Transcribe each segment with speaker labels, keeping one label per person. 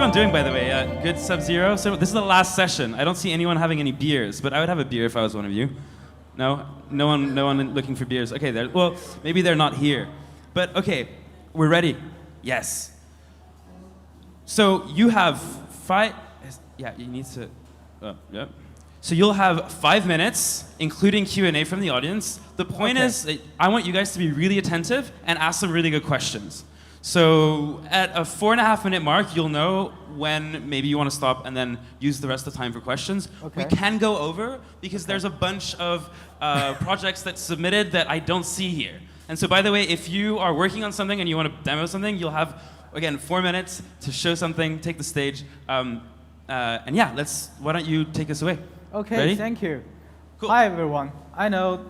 Speaker 1: everyone doing, by the way? Good Sub-0? So this is the last session. I don't see anyone having any beers, but I would have a beer if I was one of you. No? No one looking for beers. Okay, well, maybe they're not here. But okay, we're ready. Yes. So you have yeah, you need to, yeah. So you'll have 5 minutes, including Q&A from the audience. The point is, that I want you guys to be really attentive and ask some really good questions. So at a 4.5 minute mark, you'll know when maybe you want to stop and then use the rest of the time for questions. Okay. We can go over because there's a bunch of projects that submitted that I don't see here. And so by the way, if you are working on something and you want to demo something, you'll have, again, 4 minutes to show something, take the stage. And yeah, why don't you take us away?
Speaker 2: Okay,
Speaker 1: ready?
Speaker 2: Thank you.
Speaker 1: Cool.
Speaker 2: Hi, everyone. I know,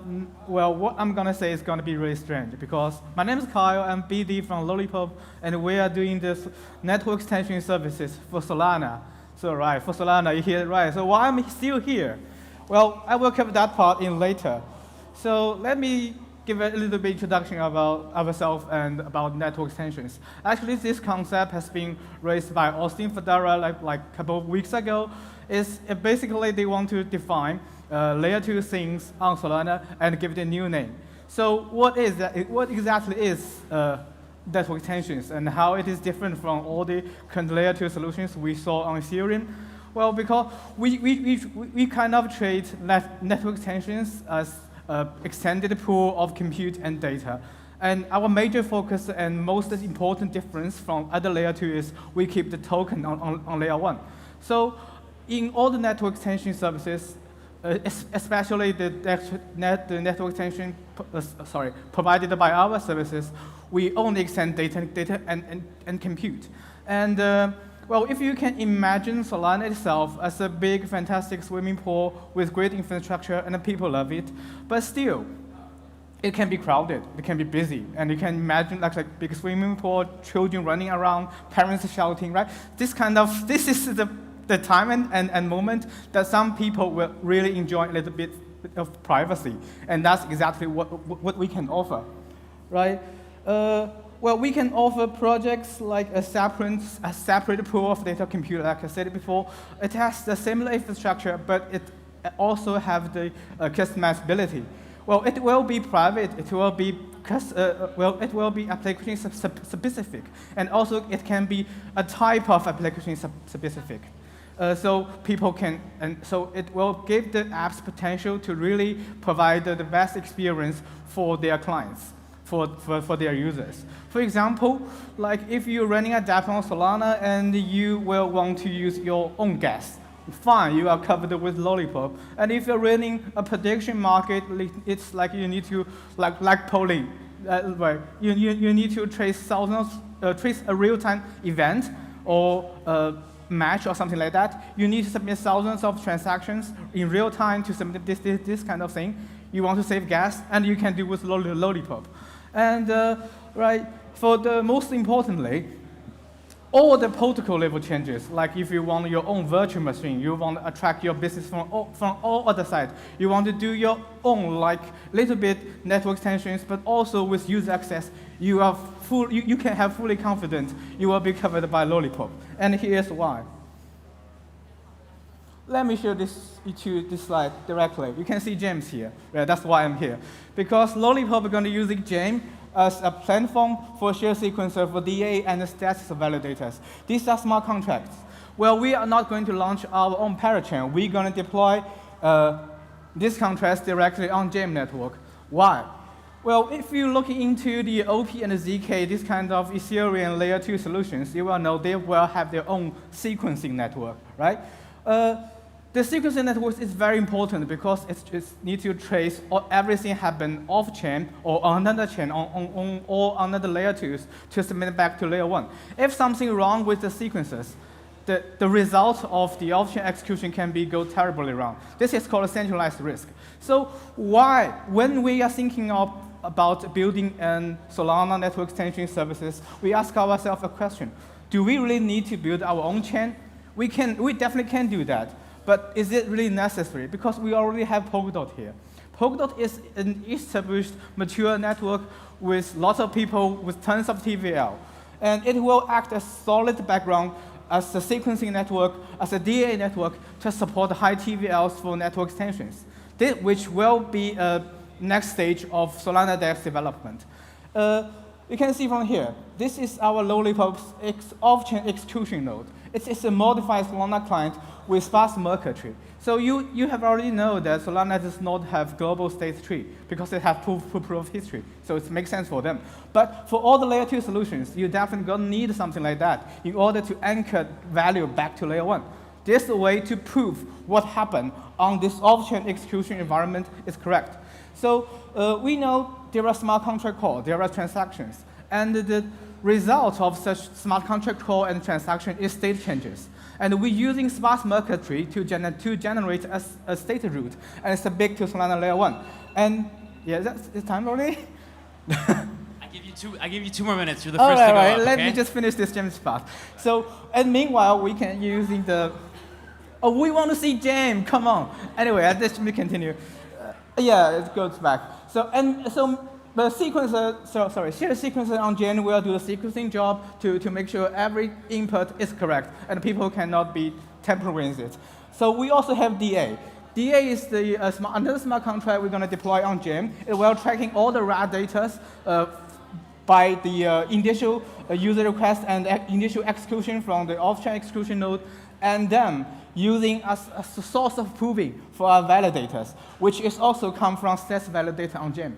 Speaker 2: well, what I'm going to say is going to be really strange because my name is Kyle. I'm BD from Lollipop, and we are doing this network extension services for Solana. So, right, for Solana, you hear it right. So why I'm still here? Well, I will cover that part in later. So let me give a little bit introduction about ourselves and about network extensions. Actually, this concept has been raised by Austin Federa like a couple of weeks ago. Basically, they want to define layer 2 things on Solana and give it a new name. So what is that? What exactly is network extensions and how it is different from all the current layer 2 solutions we saw on Ethereum? Well, because we kind of treat network extensions as extended pool of compute and data. And our major focus and most important difference from other layer 2 is we keep the token on layer 1. So in all the network extension services, especially the network extension provided by our services, we only extend data and compute. And well, if you can imagine Solana itself as a big, fantastic swimming pool with great infrastructure and people love it, but still, it can be crowded, it can be busy, and you can imagine like big swimming pool, children running around, parents shouting, right? This is the time and moment that some people will really enjoy a little bit of privacy, and that's exactly what we can offer, right? Well, we can offer projects like a separate pool of data compute, like I said before. It has the similar infrastructure, but it also have the customizability. Well, it will be private. It will be application specific, and also it can be a type of application specific. So people can, and so it will give the apps potential to really provide the best experience for their clients, for their users. For example, like if you're running a dApp on Solana and you will want to use your own gas, fine, you are covered with Lollipop. And if you're running a prediction market, it's like you need to, like polling, right? You need to trace a real-time event or match or something like that. You need to submit thousands of transactions in real time to submit this kind of thing. You want to save gas, and you can do with Lollipop. And right, for the most importantly, all the protocol level changes, like if you want your own virtual machine, you want to attract your business from all other sides, you want to do your own, like little bit network extensions, but also with user access, you can have fully confident you will be covered by Lollipop. And here's why. Let me show this slide directly. You can see James here. Right? That's why I'm here. Because Lollipop is going to use James as a platform for share sequencer for DA and status validators. These are smart contracts. Well, we are not going to launch our own parachain. We're going to deploy these contracts directly on James network. Why? Well, if you look into the OP and the ZK, this kind of Ethereum layer 2 solutions, you will know they will have their own sequencing network, right? The sequencing network is very important because it needs to trace everything happen off-chain or on another chain or on another layer 2s to submit it back to layer 1. If something wrong with the sequences, the result of the off-chain execution can go terribly wrong. This is called a centralized risk. So why, when we are thinking about building Solana network extension services, we ask ourselves a question. Do we really need to build our own chain? We definitely can do that. But is it really necessary? Because we already have Polkadot here. Polkadot is an established, mature network with lots of people, with tons of TVL. And it will act as solid background as a sequencing network, as a DA network to support high TVLs for network extensions, which will be a next stage of Solana DApp's development. You can see from here, this is our Lollipop's off-chain execution node. It's a modified Solana client with sparse Merkle tree. So you have already know that Solana does not have global state tree because it has full proof of history. So it makes sense for them. But for all the layer 2 solutions, you definitely gonna need something like that in order to anchor value back to layer 1. This way to prove what happened on this off-chain execution environment is correct. So we know there are smart contract call, there are transactions, and the result of such smart contract call and transaction is state changes. And we're using sparse Merkle tree to generate a state root, and it's a big to Solana layer 1. And yeah, it's time already?
Speaker 1: I give you 2 more minutes. You're the first to go up,
Speaker 2: Let me just finish this James part. So, and meanwhile, we can using the, we want to see James, come on. Anyway, let me continue. Yeah, it goes back. So, the sequencer, shared sequencer on Gen will do the sequencing job to make sure every input is correct and people cannot be tampering with it. So we also have DA. DA is the another smart contract we're going to deploy on Gen. It will tracking all the raw data by the initial user request and initial execution from the off-chain execution node, and then using as a source of proving for our validators, which is also come from stats validator on Gen.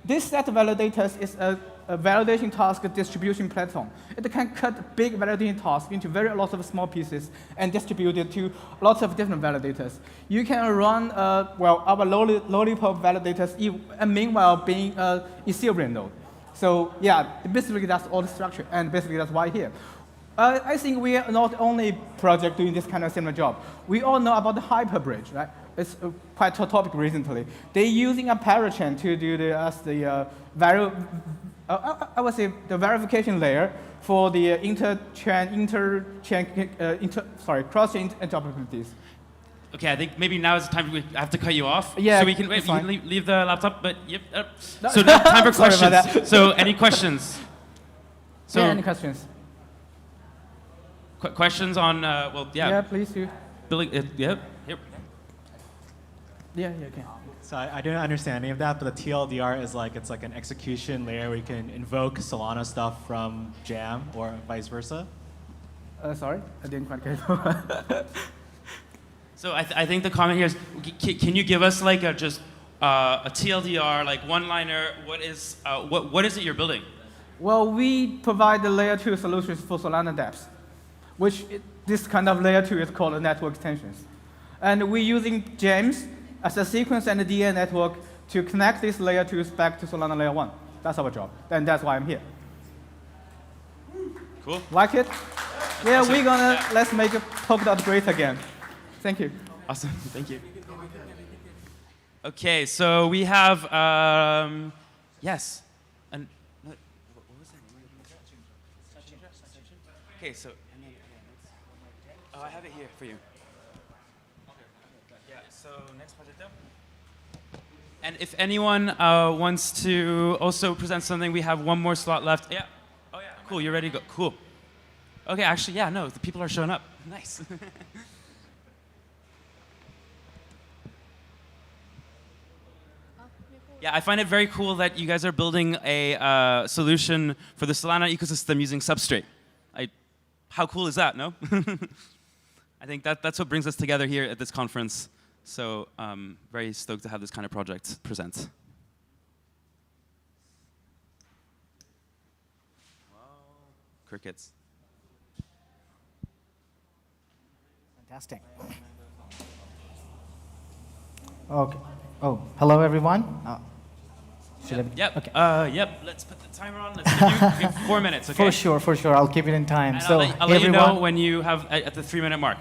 Speaker 2: This set validators is a validation task distribution platform. It can cut big validation tasks into lots of small pieces and distribute it to lots of different validators. You can run, our Lollipop validators, and meanwhile being an Ethereum node. So yeah, basically that's all the structure, and basically that's why here. I think we are not only project doing this kind of similar job. We all know about the Hyperbridge, right? It's quite a topic recently. They're using a parachain to do verification layer for the cross-chain interoperabilities.
Speaker 1: Okay, I think maybe now is the time I have to cut you off.
Speaker 2: Yeah,
Speaker 1: so we can leave the laptop, but yep. So now time for questions. So any questions? So
Speaker 2: yeah, any questions?
Speaker 1: Questions on
Speaker 2: Yeah, please do.
Speaker 1: Building yep. Here.
Speaker 2: Yeah, okay.
Speaker 3: So I don't understand any of that, but the TLDR is it's like an execution layer where you can invoke Solana stuff from Jam or vice versa.
Speaker 2: Sorry, I didn't quite get it.
Speaker 1: So I think the comment here is, can you give us a TLDR, one-liner? What is it you're building?
Speaker 2: Well, we provide the layer 2 solutions for Solana dApps, which this kind of layer 2 is called network extensions. And we're using James as a sequence and a DA network to connect these layer 2s back to Solana layer 1. That's our job, and that's why I'm here.
Speaker 1: Cool.
Speaker 2: Like it? Yeah, we're gonna, let's make Polkadot great again. Thank you.
Speaker 1: Awesome, thank you. Okay, so we have, yes. And, what was that? Okay, so, I have it here for you. Yeah, so next project up. And if anyone wants to also present something, we have one more slot left. Yeah. Oh yeah. Cool. You're ready to go. Cool. Okay. Actually, yeah. No, the people are showing up. Nice. Yeah, I find it very cool that you guys are building a solution for the Solana ecosystem using Substrate. How cool is that? No. I think that's what brings us together here at this conference. So very stoked to have this kind of project present. Wow. Crickets.
Speaker 4: Fantastic. Okay. Oh, hello everyone.
Speaker 1: Yep.
Speaker 4: Okay.
Speaker 1: Yep. Let's put the timer on. Let's give you 4 minutes. Okay.
Speaker 4: For sure. I'll keep it in time.
Speaker 1: And
Speaker 4: so
Speaker 1: I'll let you know when you have at the 3-minute mark.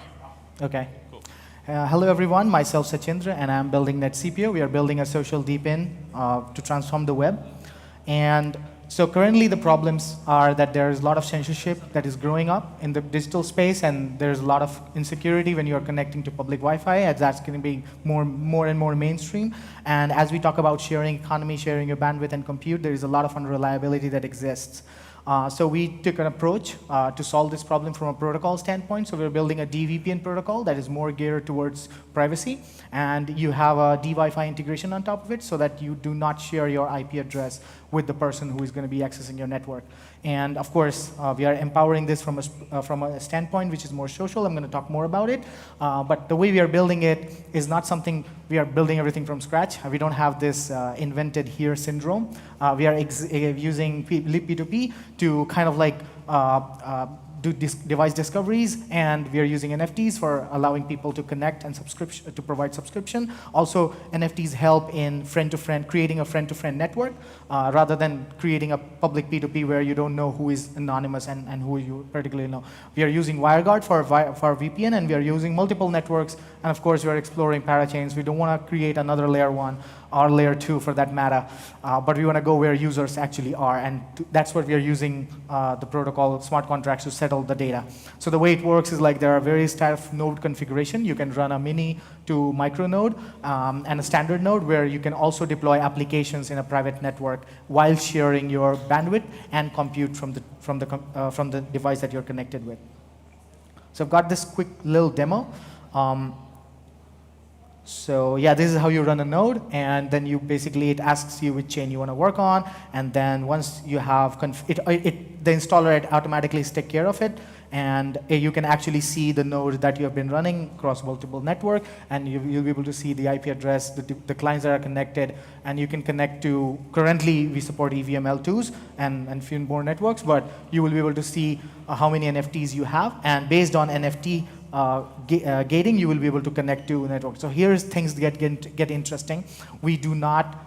Speaker 4: Okay.
Speaker 1: Cool.
Speaker 4: Hello everyone. Myself Sachindra, and I'm building NetCPO. We are building a social deep-in to transform the web. And so currently the problems are that there is a lot of censorship that is growing up in the digital space, and there's a lot of insecurity when you're connecting to public Wi-Fi, as that's going to be more and more mainstream. And as we talk about sharing economy, sharing your bandwidth and compute, there is a lot of unreliability that exists. So we took an approach to solve this problem from a protocol standpoint. So we're building a DVPN protocol that is more geared towards privacy. And you have a DWi-Fi integration on top of it so that you do not share your IP address with the person who is going to be accessing your network. And of course, we are empowering this from a standpoint which is more social. I'm going to talk more about it. But the way we are building it is not something we are building everything from scratch. We don't have this invented here syndrome. We are using P2P to kind of like do device discoveries, and we are using NFTs for allowing people to connect and to provide subscription. Also, NFTs help in creating a friend-to-friend network, rather than creating a public P2P where you don't know who is anonymous and who you particularly know. We are using WireGuard for VPN, and we are using multiple networks, and of course, we are exploring parachains. We don't want to create another layer 1 or layer 2 for that matter, but we want to go where users actually are, and that's what we are using the protocol smart contracts to settle the data. So the way it works is like there are various types of node configuration. You can run a mini to micro node and a standard node where you can also deploy applications in a private network while sharing your bandwidth and compute from the device that you're connected with. So I've got this quick little demo. So yeah, this is how you run a node, and then you basically, it asks you which chain you want to work on, and then once you have, the installer automatically takes care of it, and you can actually see the node that you have been running across multiple network, and you'll be able to see the IP address, the clients that are connected, and you can connect to, currently we support EVML2s and few more networks, but you will be able to see how many NFTs you have, and based on NFT gating, you will be able to connect to network. So here's things get interesting. We do not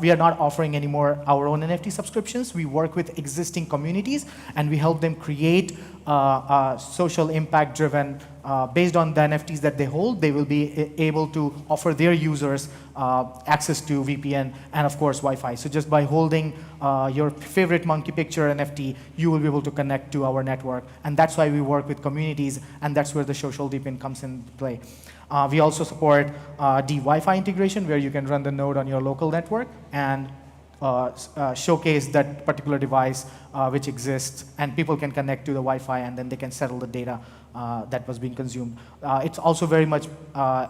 Speaker 4: we are not offering anymore our own NFT subscriptions. We work with existing communities, and we help them create social impact driven, based on the NFTs that they hold. They will be able to offer their users access to VPN and of course Wi-Fi. So just by holding your favorite monkey picture NFT, you will be able to connect to our network. And that's why we work with communities, and that's where the social deepin comes into play. We also support Wi-Fi integration, where you can run the node on your local network and showcase that particular device which exists, and people can connect to the Wi-Fi, and then they can settle the data that was being consumed. It's also very much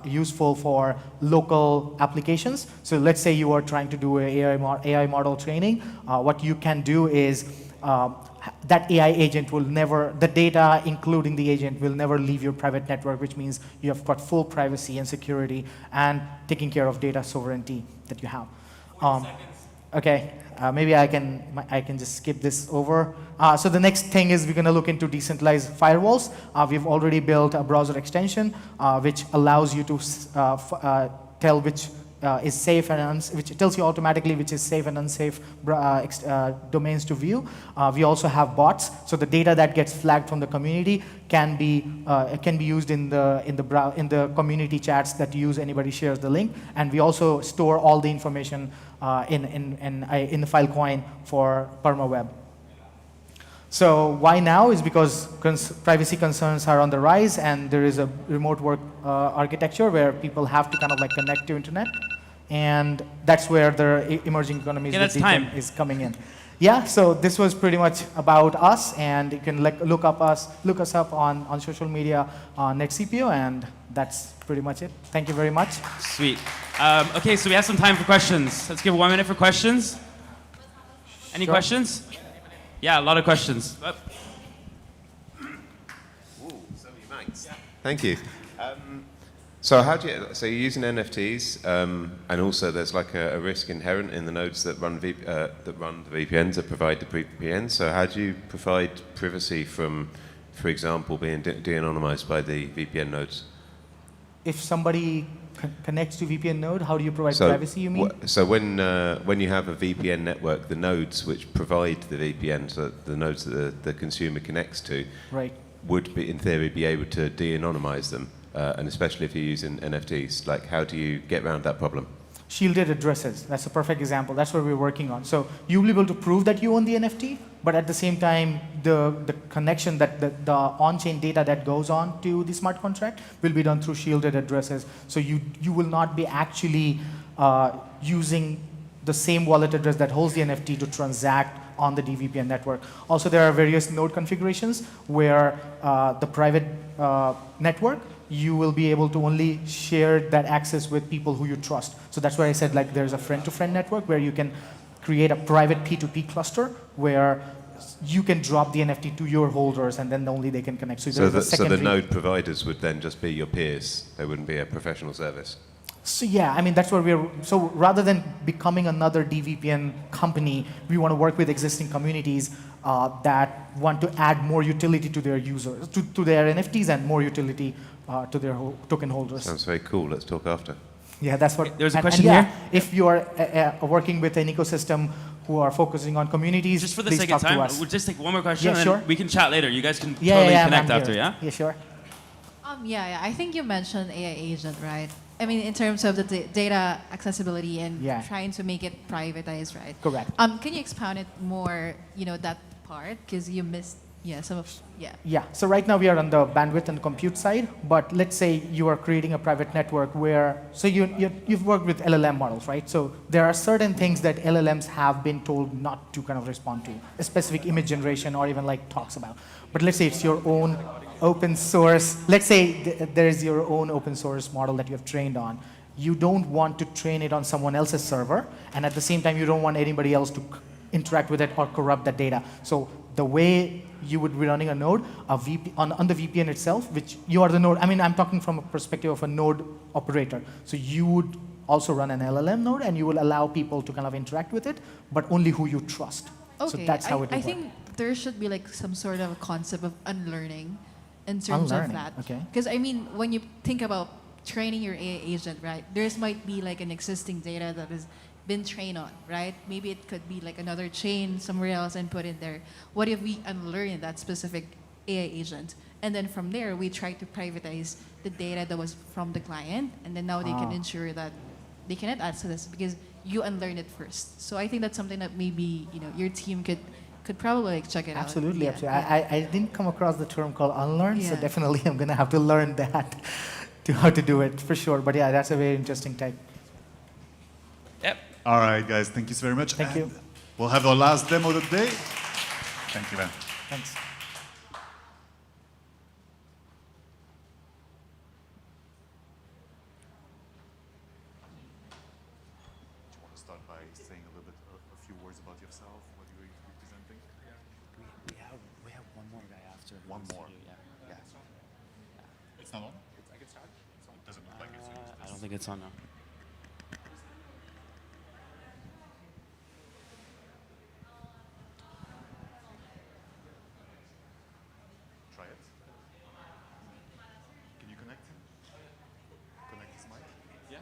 Speaker 4: useful for local applications. So let's say you are trying to do AI model training. What you can do is that AI agent will never, the data, including the agent, will never leave your private network, which means you have got full privacy and security and taking care of data sovereignty that you have. Okay, maybe I can just skip this over. So the next thing is we're going to look into decentralized firewalls. We've already built a browser extension which allows you to tell which is safe and which tells you automatically which is safe and unsafe domains to view. We also have bots, so the data that gets flagged from the community can be used in the community chats that anybody shares the link, and we also store all the information in the Filecoin for PermaWeb. So why now is because privacy concerns are on the rise, and there is a remote work architecture where people have to kind of like connect to internet, and that's where the emerging economies is coming in. Yeah, so this was pretty much about us, and you can look us up on social media on NetCPO, and that's pretty much it. Thank you very much.
Speaker 1: Sweet. Okay, so we have some time for questions. Let's give 1 minute for questions. Any questions? Yeah, a lot of questions.
Speaker 5: Ooh, so many mics. Thank you. So so you're using NFTs, and also there's like a risk inherent in the nodes that run the VPNs, that provide the VPNs. So how do you provide privacy from, for example, being de-anonymized by the VPN nodes?
Speaker 4: If somebody connects to VPN node, how do you provide privacy, you mean?
Speaker 5: So when you have a VPN network, the nodes which provide the VPN, so the nodes that the consumer connects to,
Speaker 4: right,
Speaker 5: would be, in theory, be able to de-anonymize them, and especially if you're using NFTs. Like, how do you get around that problem?
Speaker 4: Shielded addresses, that's a perfect example. That's what we're working on. So you'll be able to prove that you own the NFT, but at the same time, the connection, that the on-chain data that goes on to the smart contract will be done through shielded addresses. So you will not be actually using the same wallet address that holds the NFT to transact on the DVPN network. Also, there are various node configurations where the private network, you will be able to only share that access with people who you trust. So that's why I said like there's a friend-to-friend network where you can create a private P2P cluster where you can drop the NFT to your holders and then only they can connect. So
Speaker 5: the node providers would then just be your peers. They wouldn't be a professional service.
Speaker 4: So yeah, I mean, that's what so rather than becoming another DVPN company, we want to work with existing communities that want to add more utility to their users, to their NFTs and more utility to their token holders.
Speaker 5: Sounds very cool. Let's talk after.
Speaker 4: Yeah, that's what.
Speaker 1: There's a question
Speaker 4: and yeah,
Speaker 1: here.
Speaker 4: If you are working with an ecosystem who are focusing on communities,
Speaker 1: Just for the
Speaker 4: please
Speaker 1: sake of
Speaker 4: talk to
Speaker 1: time,
Speaker 4: us.
Speaker 1: we'll just take one more question,
Speaker 4: Yeah,
Speaker 1: and
Speaker 4: sure.
Speaker 1: then we can chat later. You guys can
Speaker 4: Yeah,
Speaker 1: totally
Speaker 4: yeah,
Speaker 1: connect
Speaker 4: I'm
Speaker 1: after,
Speaker 4: here.
Speaker 1: yeah?
Speaker 4: Yeah, sure.
Speaker 6: Yeah, I think you mentioned AI agent, right? I mean, in terms of the data accessibility and
Speaker 4: Yeah.
Speaker 6: trying to make it privatized, right?
Speaker 4: Correct.
Speaker 6: Can you expound it more, that part? Because you missed, some of,
Speaker 4: Yeah, so right now we are on the bandwidth and compute side, but let's say you are creating a private network where, so you've worked with LLM models, right? So there are certain things that LLMs have been told not to kind of respond to, a specific image generation or even like talks about. But let's say it's your own open source, let's say there is your own open source model that you have trained on. You don't want to train it on someone else's server, and at the same time you don't want anybody else to interact with it or corrupt that data. So the way you would be running a node, on the VPN itself, which you are the node. I mean, I'm talking from a perspective of a node operator. So you would also run an LLM node, and you will allow people to kind of interact with it, but only who you trust.
Speaker 6: Okay,
Speaker 4: So that's how it would
Speaker 6: I
Speaker 4: work.
Speaker 6: think there should be like some sort of a concept of unlearning in terms
Speaker 4: Unlearning,
Speaker 6: of that.
Speaker 4: okay.
Speaker 6: Because I mean, when you think about training your AI agent, right, there's might be like an existing data that has been trained on, right? Maybe it could be like another chain somewhere else and put in there. What if we unlearn that specific AI agent? And then from there, we try to privatize the data that was from the client, and then now they can ensure that they cannot access this because you unlearn it first. So I think that's something that maybe your team could probably like check it
Speaker 4: Absolutely,
Speaker 6: out.
Speaker 4: absolutely. I didn't come across the term called unlearn, so
Speaker 6: Yeah.
Speaker 4: definitely I'm going to have to learn that to how to do it for sure. But yeah, that's a very interesting type.
Speaker 1: Yep.
Speaker 7: All right, guys, thank you so very much.
Speaker 4: Thank you.
Speaker 7: And we'll have our last demo of the day. Thank you, man.
Speaker 4: Thanks.
Speaker 7: Do you want to start by saying a little bit, a few words about yourself? What are you representing?
Speaker 8: We have one more guy after.
Speaker 7: One more.
Speaker 8: Yeah.
Speaker 7: It's not on? I can start? It doesn't look like it's
Speaker 1: I don't think it's on now.
Speaker 7: Try it. Can you connect him? Connect his mic? Yeah.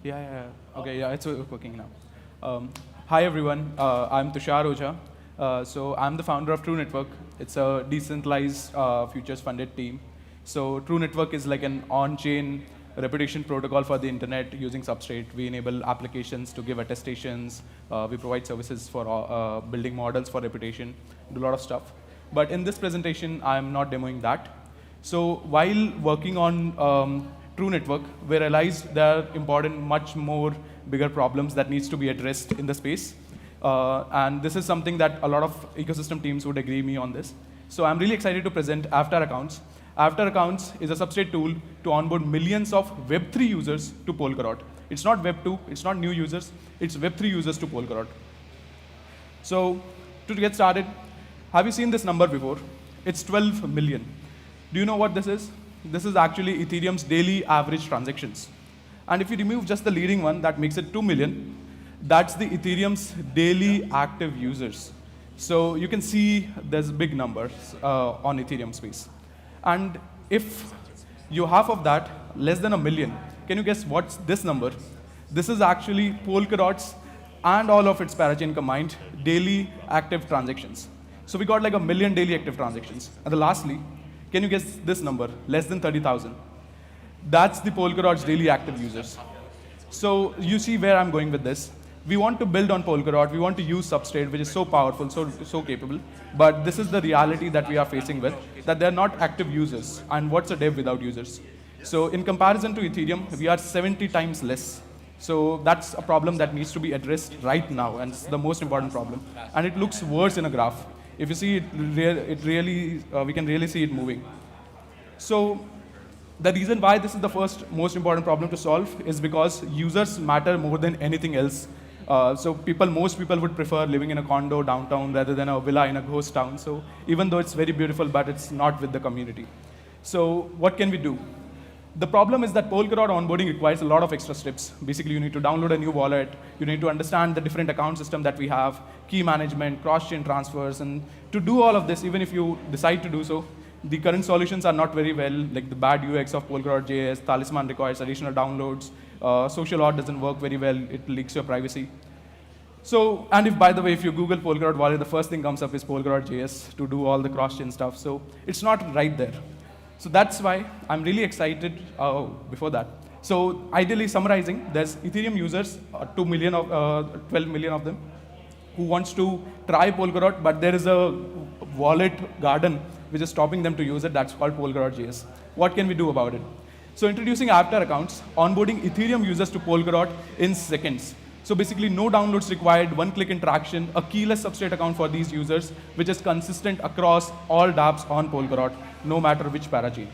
Speaker 9: Yeah. Okay, yeah, it's working now. Hi, everyone. I'm Tushar Oja. So I'm the founder of True Network. It's a decentralized futures-funded team. So True Network is like an on-chain reputation protocol for the internet using Substrate. We enable applications to give attestations. We provide services for building models for reputation, do a lot of stuff. But in this presentation, I'm not demoing that. So while working on True Network, we realized there are important, much more bigger problems that needs to be addressed in the space. And this is something that a lot of ecosystem teams would agree me on this. So I'm really excited to present Avatar Accounts. Avatar Accounts is a Substrate tool to onboard millions of Web3 users to Polkadot. It's not Web2, it's not new users, it's Web3 users to Polkadot. So to get started, have you seen this number before? It's 12 million. Do you know what this is? This is actually Ethereum's daily average transactions. And if you remove just the leading one, that makes it 2 million. That's the Ethereum's daily active users. So you can see there's big numbers on Ethereum space. And if you half of that, less than 1 million, can you guess what's this number? This is actually Polkadot's and all of its parachain combined daily active transactions. So we got like 1 million daily active transactions. And then lastly, can you guess this number? Less than 30,000. That's the Polkadot's daily active users. So you see where I'm going with this. We want to build on Polkadot. We want to use Substrate, which is so powerful, so capable. But this is the reality that we are facing with, that they're not active users. And what's a dev without users? So in comparison to Ethereum, we are 70 times less. So that's a problem that needs to be addressed right now, and it's the most important problem. And it looks worse in a graph. If you see we can really see it moving. So the reason why this is the first most important problem to solve is because users matter more than anything else. So most people would prefer living in a condo downtown rather than a villa in a ghost town. So even though it's very beautiful, but it's not with the community. So what can we do? The problem is that Polkadot onboarding requires a lot of extra steps. Basically, you need to download a new wallet. You need to understand the different account system that we have, key management, cross-chain transfers. And to do all of this, even if you decide to do so, the current solutions are not very well, like the bad UX of Polkadot JS, Talisman requires additional downloads, social auth doesn't work very well, it leaks your privacy. So, and if, by the way, if you Google Polkadot wallet, the first thing comes up is Polkadot JS to do all the cross-chain stuff. So it's not right there. So that's why I'm really excited before that. So ideally summarizing, there's Ethereum users, 12 million of them, who wants to try Polkadot, but there is a wallet garden which is stopping them to use it. That's called Polkadot JS. What can we do about it? So introducing Avatar accounts, onboarding Ethereum users to Polkadot in seconds. So basically no downloads required, one-click interaction, a keyless Substrate account for these users, which is consistent across all dApps on Polkadot, no matter which parachain.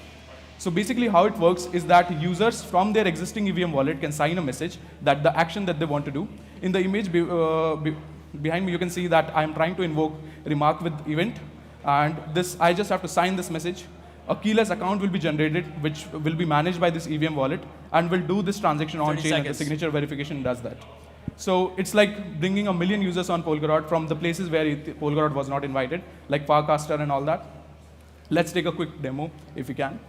Speaker 9: So basically how it works is that users from their existing EVM wallet can sign a message that the action that they want to do. In the image behind me, you can see that I'm trying to invoke remark with event. And this, I just have to sign this message. A keyless account will be generated, which will be managed by this EVM wallet, and will do this transaction on chain, and the signature verification does that. So it's like bringing 1 million users on Polkadot from the places where Polkadot was not invited, like Farcaster and all that. Let's take a quick demo if we can.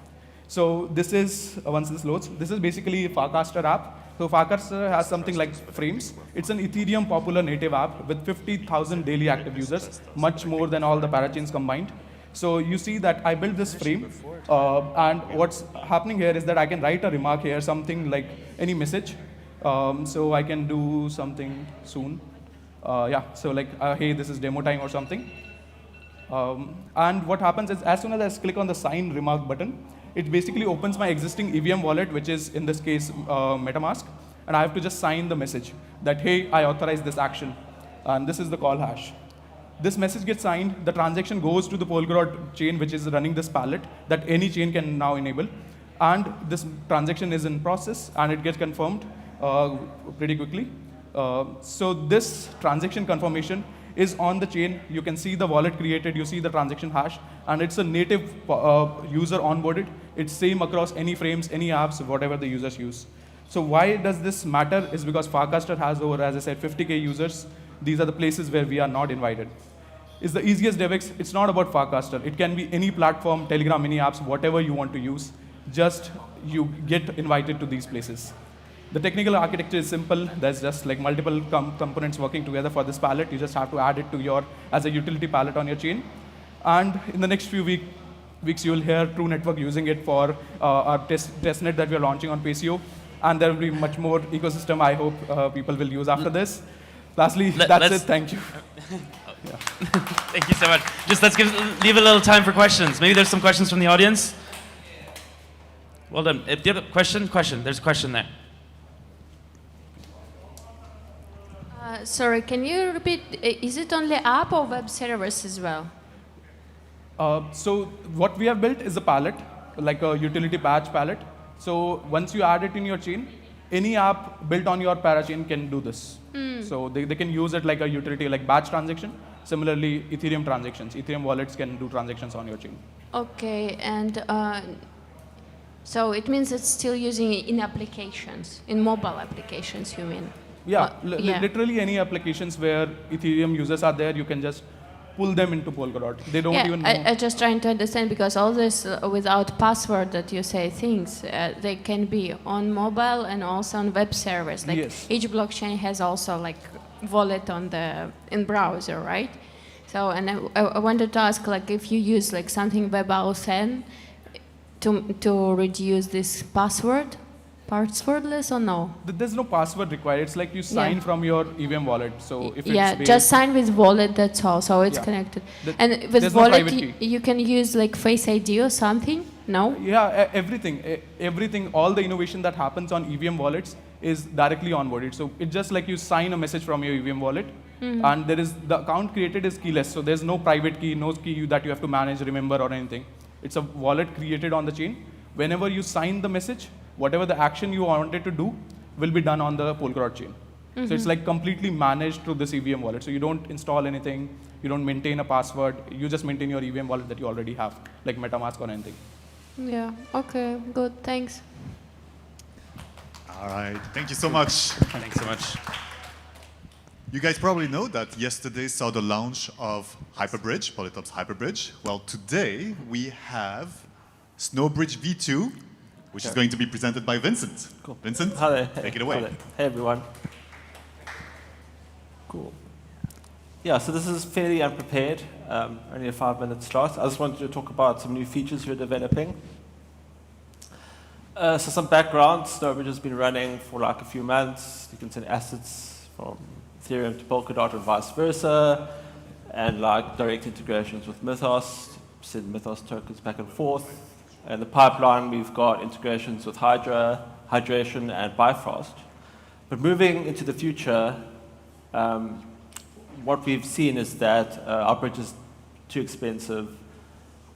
Speaker 9: So this is, once this loads, this is basically a Farcaster app. So Farcaster has something like Frames. It's an Ethereum popular native app with 50,000 daily active users, much more than all the parachains combined. So you see that I built this frame, and what's happening here is that I can write a remark here, something like any message. So I can do something soon. So like, hey, this is demo time or something. And what happens is, as soon as I click on the sign remark button, it basically opens my existing EVM wallet, which is, in this case, MetaMask. And I have to just sign the message that, hey, I authorize this action. And this is the call hash. This message gets signed. The transaction goes to the Polkadot chain, which is running this pallet that any chain can now enable. And this transaction is in process, and it gets confirmed pretty quickly. So this transaction confirmation is on the chain. You can see the wallet created, you see the transaction hash, and it's a native user onboarded. It's same across any frames, any apps, whatever the users use. So why does this matter is because Farcaster has over, as I said, 50K users. These are the places where we are not invited. It's the easiest DevX. It's not about Farcaster. It can be any platform, Telegram, any apps, whatever you want to use. Just you get invited to these places. The technical architecture is simple. There's just like multiple components working together for this palette. You just have to add it to as a utility palette on your chain. And in the next few weeks, you'll hear True Network using it for our testnet that we're launching on Pacio. And there will be much more ecosystem I hope people will use after this. Lastly, that's it. Thank you. Yeah.
Speaker 1: Thank you so much. Just leave a little time for questions. Maybe there's some questions from the audience. Well done. Do you have a question? There's a question there.
Speaker 10: Sorry, can you repeat? Is it only app or web servers as well?
Speaker 9: So what we have built is a palette, like a utility patch palette. So once you add it in your chain, any app built on your parachain can do this. So they can use it like a utility, like batch transaction. Similarly, Ethereum transactions. Ethereum wallets can do transactions on your chain.
Speaker 10: Okay, and so it means it's still using it in applications, in mobile applications, you mean?
Speaker 9: Yeah, literally any applications where Ethereum users are there, you can just pull them into Polkadot. They don't even know.
Speaker 10: I'm just trying to understand, because all this without password that you say things, they can be on mobile and also on web servers. Like each blockchain has also like wallet in browser, right? So, and I wanted to ask, like, if you use like something WebAuthn to reduce this password passwordless or no?
Speaker 9: There's no password required. It's like you sign from your EVM wallet. So if
Speaker 10: Yeah,
Speaker 9: it's
Speaker 10: just sign with wallet, that's all. So it's
Speaker 9: Yeah.
Speaker 10: connected.
Speaker 9: Th-
Speaker 10: And
Speaker 9: there's
Speaker 10: with
Speaker 9: no
Speaker 10: wallet,
Speaker 9: private key.
Speaker 10: you can use like Face ID or something? No?
Speaker 9: Yeah, everything, all the innovation that happens on EVM wallets is directly onboarded. So it's just like you sign a message from your EVM wallet, and the account created is keyless. So there's no private key, no key that you have to manage, remember, or anything. It's a wallet created on the chain. Whenever you sign the message, whatever the action you wanted to do will be done on the Polkadot chain. So it's like completely managed through this EVM wallet. So you don't install anything, you don't maintain a password, you just maintain your EVM wallet that you already have, like MetaMask or anything.
Speaker 10: Yeah, okay, good, thanks.
Speaker 7: All right, thank you so much.
Speaker 1: Thanks so much.
Speaker 7: You guys probably know that yesterday saw the launch of Hyperbridge, Polytop's Hyperbridge. Well, today we have Snowbridge V2, which is going to be presented by Vincent.
Speaker 11: Cool.
Speaker 7: Vincent,
Speaker 11: Hello.
Speaker 7: take it away.
Speaker 11: Hello. Hey, everyone. Cool. Yeah, so this is fairly unprepared, only a 5-minute slot. I just wanted to talk about some new features we're developing. So some background, Snowbridge has been running for like a few months. You can send assets from Ethereum to Polkadot and vice versa, and like direct integrations with Mythos, send Mythos tokens back and forth. In the pipeline, we've got integrations with Hydra, Hydration, and Bifrost. But moving into the future, what we've seen is that our bridge is too expensive.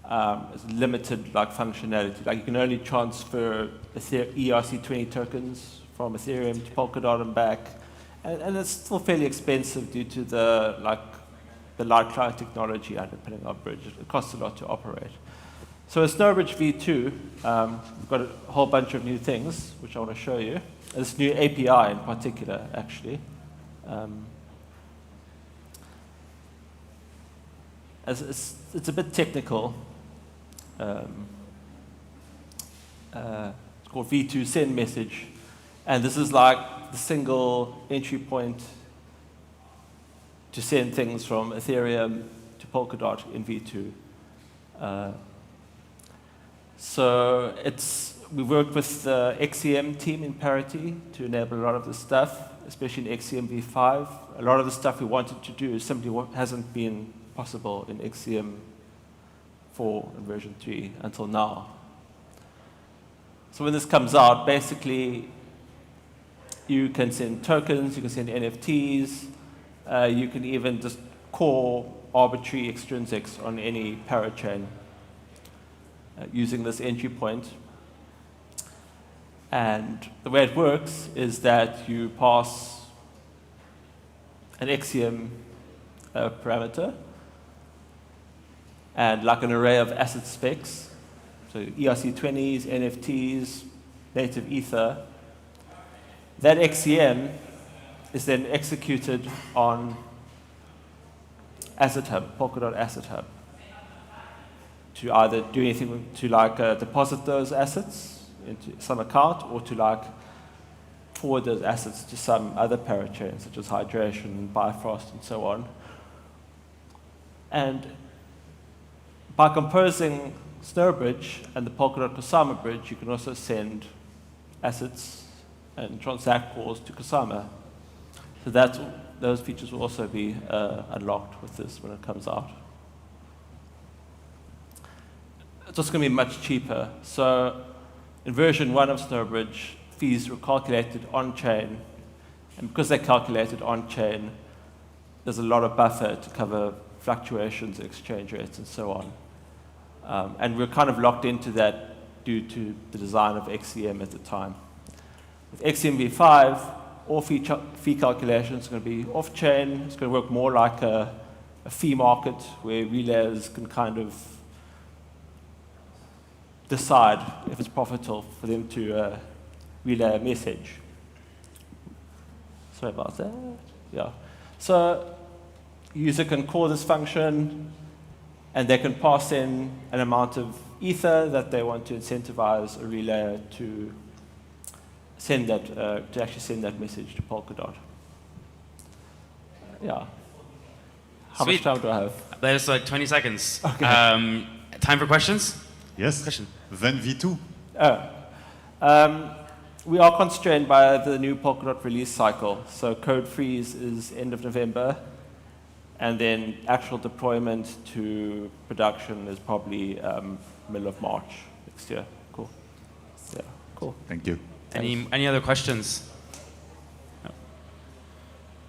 Speaker 11: It's limited like functionality. Like you can only transfer ERC20 tokens from Ethereum to Polkadot and back, and it's still fairly expensive due to the light cloud technology underpinning our bridge. It costs a lot to operate. So with Snowbridge V2, we've got a whole bunch of new things which I want to show you. This new API in particular, actually. It's a bit technical. It's called V2 send message, and this is like the single entry point to send things from Ethereum to Polkadot in V2. So we worked with the XCM team in Parity to enable a lot of this stuff, especially in XCM v5. A lot of the stuff we wanted to do simply hasn't been possible in XCM 4 and version 3 until now. So when this comes out, basically you can send tokens, you can send NFTs, you can even just call arbitrary extrinsics on any parachain using this entry point. And the way it works is that you pass an XCM parameter and like an array of asset specs, so ERC20s, NFTs, native Ether. That XCM is then executed on Asset Hub, Polkadot Asset Hub, to either do anything to like deposit those assets into some account, or to like forward those assets to some other parachain, such as Hydration and Bifrost and so on. And by composing Snowbridge and the Polkadot Kusama bridge, you can also send assets and transact calls to Kusama. So those features will also be unlocked with this when it comes out. It's also going to be much cheaper. So in version 1 of Snowbridge, fees were calculated on-chain. And because they're calculated on-chain, there's a lot of buffer to cover fluctuations, exchange rates, and so on. And we're kind of locked into that due to the design of XCM at the time. With XCM v5, all fee calculations are going to be off-chain. It's going to work more like a fee market where relayers can kind of decide if it's profitable for them to relay a message. Sorry about that. Yeah. So user can call this function, and they can pass in an amount of Ether that they want to incentivize a relayer to send that, to actually send that message to Polkadot. Yeah. How much time do I have?
Speaker 1: There's like 20 seconds.
Speaker 11: Okay.
Speaker 1: Time for questions?
Speaker 7: Yes.
Speaker 1: Question.
Speaker 7: Then V2.
Speaker 11: we are constrained by the new Polkadot release cycle. So code freeze is end of November, and then actual deployment to production is probably middle of March next year. Cool. Yeah, cool.
Speaker 7: Thank you.
Speaker 1: Any other questions? No.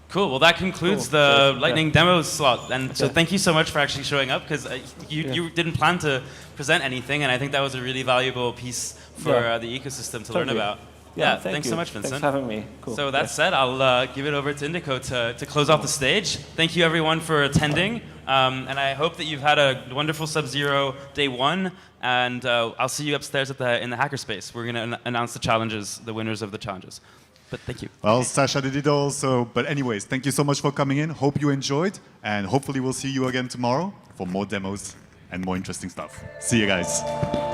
Speaker 1: Cool. Well, that concludes the Lightning demo slot. And so thank you so much for actually showing up, because you didn't plan to present anything, and I think that was a really valuable piece for the ecosystem to learn about. Yeah, thanks so much, Vincent.
Speaker 11: Thanks for having me. Cool.
Speaker 1: So that said, I'll give it over to Indico to close off the stage. Thank you, everyone, for attending. And I hope that you've had a wonderful Sub0 day one. And I'll see you upstairs in the hackerspace. We're going to announce the challenges, the winners of the challenges. But thank you.
Speaker 7: Well, Sasha did it also. But anyways, thank you so much for coming in. Hope you enjoyed. And hopefully we'll see you again tomorrow for more demos and more interesting stuff. See you guys.